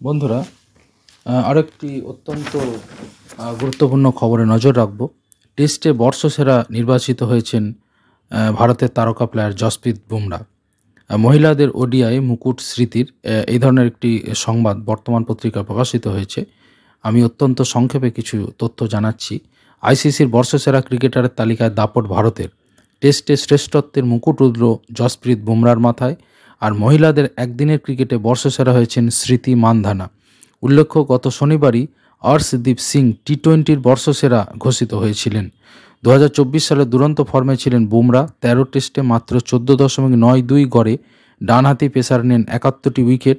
বন্ধুরা, আরেকটি অত্যন্ত গুরুত্বপূর্ণ খবরে নজর রাখব। টেস্টে বর্ষসেরা নির্বাচিত হয়েছেন ভারতের তারকা প্লেয়ার জসপ্রীত বুমরা। মহিলাদের ওডিআই মুকুট স্মৃতির এই ধরনের একটি সংবাদ বর্তমান পত্রিকায় প্রকাশিত হয়েছে। আমি অত্যন্ত সংক্ষেপে কিছু তথ্য জানাচ্ছি। আইসিসির বর্ষসেরা ক্রিকেটারের তালিকায় দাপট ভারতের। টেস্টে শ্রেষ্ঠত্বের মুকুট উঠল জসপ্রীত বুমরার মাথায়। আর মহিলাদের একদিনের ক্রিকেটে বর্ষসেরা হয়েছেন স্মৃতি মান্ধানা। উল্লেখ্য, গত শনিবারই অর্শদীপ সিং টি-20-র বর্ষসেরা ঘোষিত হয়েছিলেন। 2024 সালে দুরন্ত ফর্মে ছিলেন বুমরা। 13 টেস্টে মাত্র 14.92 গড়ে ডানহাতি পেসার নেন 71টি উইকেট।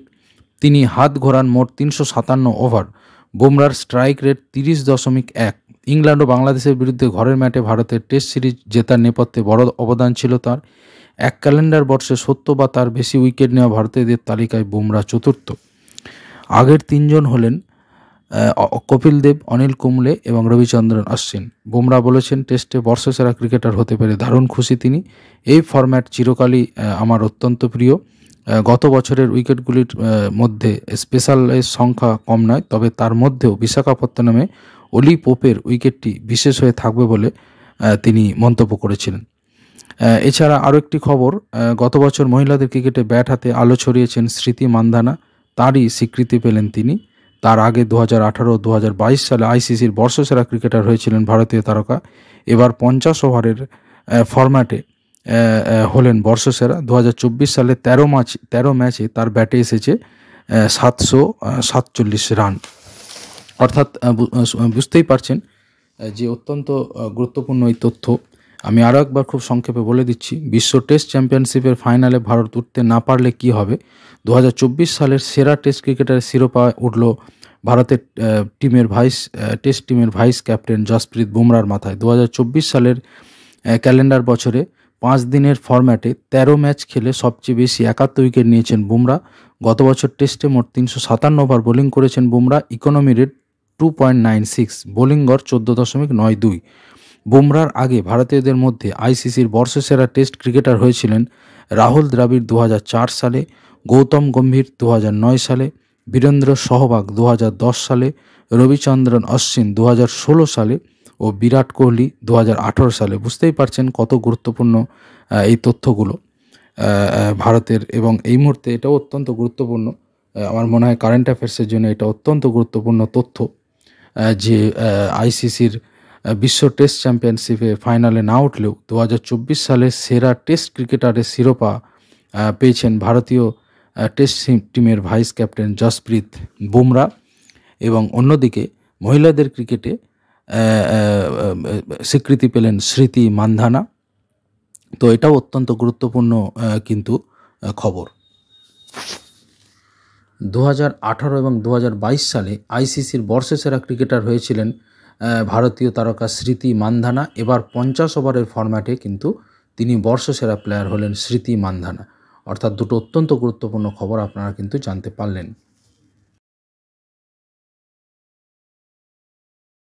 তিনি হাত ঘোরান মোট 357 ওভার। বুমরার স্ট্রাইক রেট 30.1। ইংল্যান্ড ও বাংলাদেশের বিরুদ্ধে ঘরের ম্যাটে ভারতের টেস্ট সিরিজ জেতার নেপথ্যে বড় অবদান ছিল তার। এক ক্যালেন্ডার বর্ষে 70 বা তার বেশি উইকেট নেওয়া ভারতীয়দের তালিকায় বুমরা চতুর্থ। আগের তিনজন হলেন কপিল দেব, অনিল কুম্বলে এবং রবিচন্দ্রন অশ্বিন। বুমরা বলেছেন, টেস্টে বর্ষসেরা ক্রিকেটার হতে পেরে দারুণ খুশি তিনি। এই ফরম্যাট চিরকালই আমার অত্যন্ত প্রিয়। গত বছরের উইকেটগুলির মধ্যে স্পেশালের সংখ্যা কম নয়, তবে তার মধ্যেও বিশাখাপত্তনমে অলি পোপের উইকেটটি বিশেষ হয়ে থাকবে বলে তিনি মন্তব্য করেছিলেন। এছাড়া আরও একটি খবর, গত বছর মহিলাদের ক্রিকেটে ব্যাট হাতে আলো ছড়িয়েছেন স্মৃতি মান্ধানা। তারই স্বীকৃতি পেলেন তিনি। তার আগে 2018 ও 2022 সালে আইসিসির বর্ষসেরা ক্রিকেটার হয়েছিলেন ভারতীয় তারকা। এবার 50 ওভারের ফরম্যাটে হলেন বর্ষসেরা। 2024 সালে 13 ম্যাচে তার ব্যাটে এসেছে 747 রান। অর্থাৎ বুঝতেই পারছেন যে অত্যন্ত গুরুত্বপূর্ণ এই তথ্য। আমি আরও একবার খুব সংক্ষেপে বলে দিচ্ছি। বিশ্ব টেস্ট চ্যাম্পিয়নশিপের ফাইনালে ভারত উঠতে না পারলে কি হবে? 2024 সালের সেরা টেস্ট ক্রিকেটারের শিরোপা উঠল ভারতের টেস্ট টিমের ভাইস ক্যাপ্টেন জসপ্রীত বুমরার মাথায়। 2024 সালের ক্যালেন্ডার বছরে 5 দিনের ফরম্যাটে 13 ম্যাচ খেলে সবচেয়ে বেশি 71 উইকেট নিয়েছেন বুমরা। গত বছর টেস্টে মোট 357 ওভার বোলিং করেছেন বুমরা। ইকোনমি রেট 2.96, বোলিং গড় 14.92। বুমরার আগে ভারতীয়দের মধ্যে আইসিসির বর্ষসেরা টেস্ট ক্রিকেটার হয়েছিলেন রাহুল দ্রাবিড় 2004 সালে, গৌতম গম্ভীর 2009 সালে, বীরেন্দ্র সহবাগ 2010 সালে, রবিচন্দ্রন অশ্বিন 2016 সালে ও বিরাট কোহলি 2018 সালে। বুঝতেই পারছেন কত গুরুত্বপূর্ণ এই তথ্যগুলো ভারতের, এবং এই মুহূর্তে এটাও অত্যন্ত গুরুত্বপূর্ণ। আমার মনে হয় কারেন্ট অ্যাফেয়ার্সের জন্য এটা অত্যন্ত গুরুত্বপূর্ণ তথ্য যে আইসিসির বিশ্ব টেস্ট চ্যাম্পিয়নশিপে ফাইনালে না উঠলেও 2024 সালে সেরা টেস্ট ক্রিকেটারের শিরোপা পেয়েছেন ভারতীয় টেস্ট টিমের ভাইস ক্যাপ্টেন জসপ্রীত বুমরা। এবং অন্যদিকে মহিলাদের ক্রিকেটে স্বীকৃতি পেলেন স্মৃতি মান্ধানা। তো এটাও অত্যন্ত গুরুত্বপূর্ণ কিন্তু খবর। 2018 এবং 2022 সালে আইসিসির বর্ষসেরা ক্রিকেটার হয়েছিলেন ভারতীয় তারকা স্মৃতি মান্ধানা। এবার 50 ওভারের ফরম্যাটে কিন্তু তিনি বর্ষসেরা প্লেয়ার হলেন স্মৃতি মান্ধানা। অর্থাৎ দুটো অত্যন্ত গুরুত্বপূর্ণ খবর আপনারা কিন্তু জানতে পারলেন।